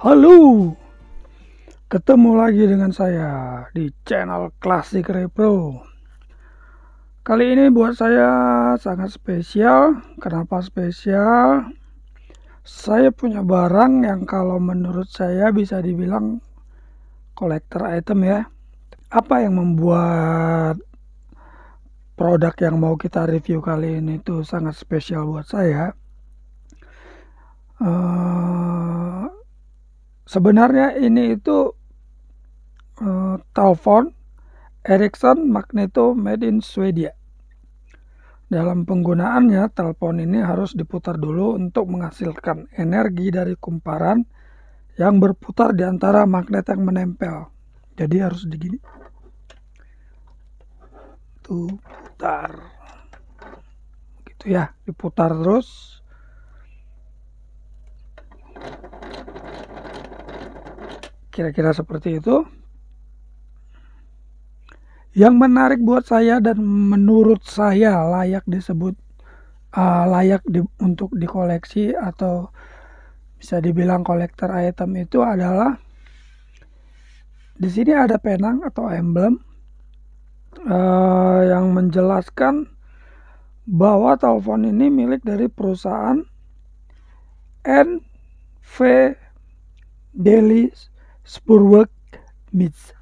Halo, ketemu lagi dengan saya di channel Classic Repro. Kali ini buat saya sangat spesial. Kenapa spesial? Saya punya barang yang kalau menurut saya bisa dibilang kolektor item ya. Apa yang membuat produk yang mau kita review kali ini tuh sangat spesial buat saya? Sebenarnya ini itu telepon Ericsson Magneto made in Swedia. Dalam penggunaannya, telepon ini harus diputar dulu untuk menghasilkan energi dari kumparan yang berputar di antara magnet yang menempel. Jadi harus digini. Tuh, putar. Gitu ya, diputar terus. Kira-kira seperti itu. Yang menarik buat saya dan menurut saya layak disebut untuk dikoleksi atau bisa dibilang kolektor item itu adalah di sini ada penang atau emblem yang menjelaskan bahwa telepon ini milik dari perusahaan NV Delhi Spoorweg Mits,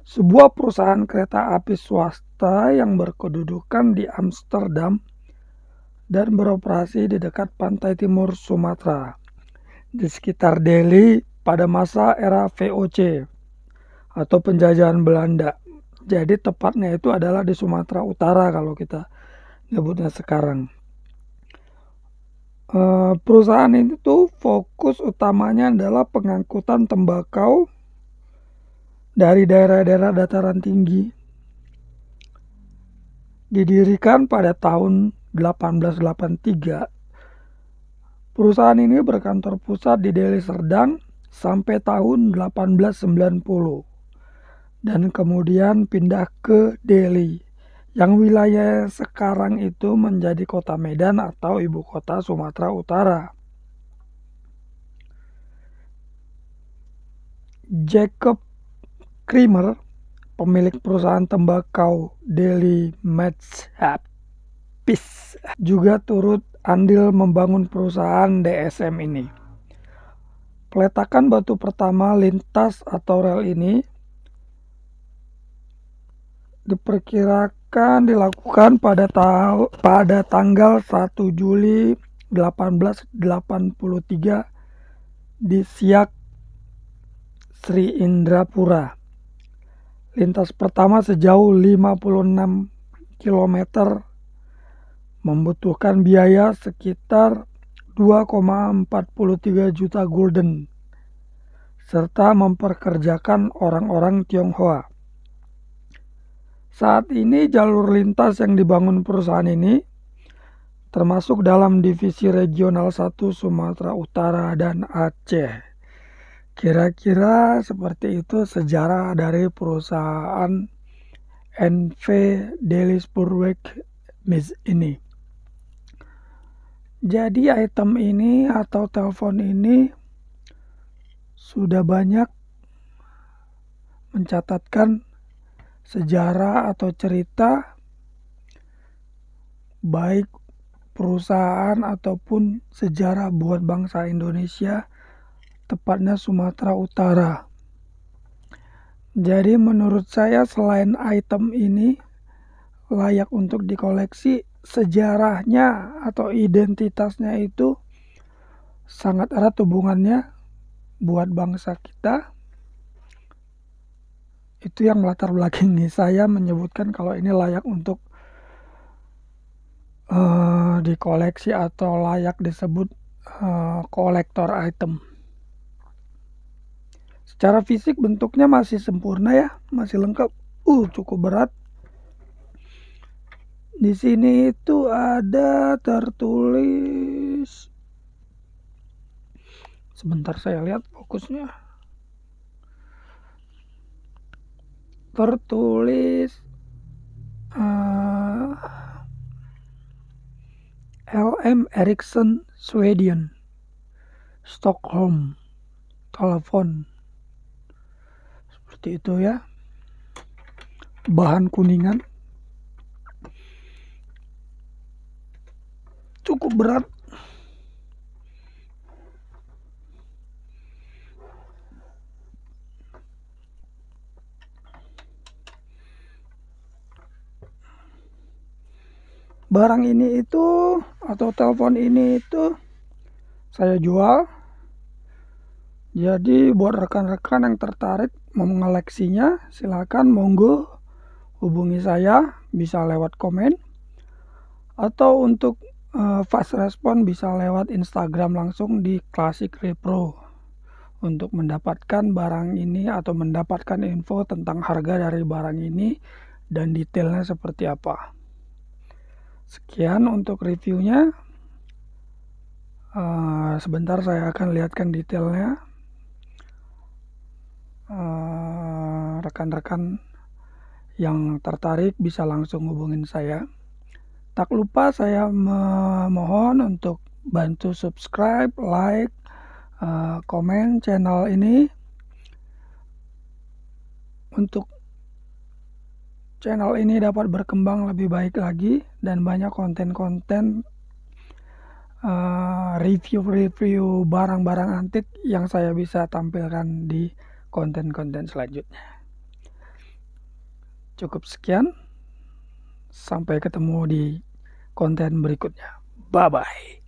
sebuah perusahaan kereta api swasta yang berkedudukan di Amsterdam dan beroperasi di dekat pantai timur Sumatera di sekitar Delhi pada masa era VOC atau penjajahan Belanda. Jadi tepatnya itu adalah di Sumatera Utara kalau kita nyebutnya sekarang. Perusahaan ini tuh fokus utamanya adalah pengangkutan tembakau dari daerah-daerah dataran tinggi. Didirikan pada tahun 1883. Perusahaan ini berkantor pusat di Deli Serdang sampai tahun 1890 dan kemudian pindah ke Delhi yang wilayah sekarang itu menjadi kota Medan atau ibu kota Sumatera Utara. Jacob Creamer, pemilik perusahaan tembakau Delhi Matsapis, juga turut andil membangun perusahaan DSM ini. Peletakan batu pertama lintas atau rel ini diperkirakan dilakukan pada tanggal 1 Juli 1883 di Siak, Sri Indrapura. Lintas pertama sejauh 56 km membutuhkan biaya sekitar 2,43 juta gulden serta memperkerjakan orang-orang Tionghoa. Saat ini jalur lintas yang dibangun perusahaan ini termasuk dalam divisi regional 1 Sumatera Utara dan Aceh. Kira-kira seperti itu sejarah dari perusahaan NV Delhi Spoorweg Mits ini. Jadi item ini atau telepon ini sudah banyak mencatatkan sejarah atau cerita baik perusahaan ataupun sejarah buat bangsa Indonesia, tepatnya Sumatera Utara. Jadi menurut saya selain item ini layak untuk dikoleksi, sejarahnya atau identitasnya itu sangat erat hubungannya buat bangsa kita. Itu yang melatar belakangi saya menyebutkan kalau ini layak untuk dikoleksi atau layak disebut kolektor item. Secara fisik bentuknya masih sempurna ya, masih lengkap. Cukup berat. Di sini itu ada tertulis. Sebentar saya lihat fokusnya. Tertulis LM Ericsson Sweden, Stockholm. telepon. Seperti itu ya. Bahan kuningan. Cukup berat. Barang ini itu atau telepon ini itu saya jual. Jadi buat rekan-rekan yang tertarik mengoleksinya, silakan monggo hubungi saya, bisa lewat komen atau untuk fast respon bisa lewat Instagram langsung di Classic Repro untuk mendapatkan barang ini atau mendapatkan info tentang harga dari barang ini dan detailnya seperti apa. Sekian untuk reviewnya. Sebentar saya akan lihatkan detailnya. Rekan-rekan yang tertarik bisa langsung hubungin saya. Tak lupa saya memohon untuk bantu subscribe, like, komen channel ini untuk channel ini dapat berkembang lebih baik lagi dan banyak konten-konten review-review barang-barang antik yang saya bisa tampilkan di konten-konten selanjutnya. Cukup sekian, sampai ketemu di konten berikutnya. Bye-bye.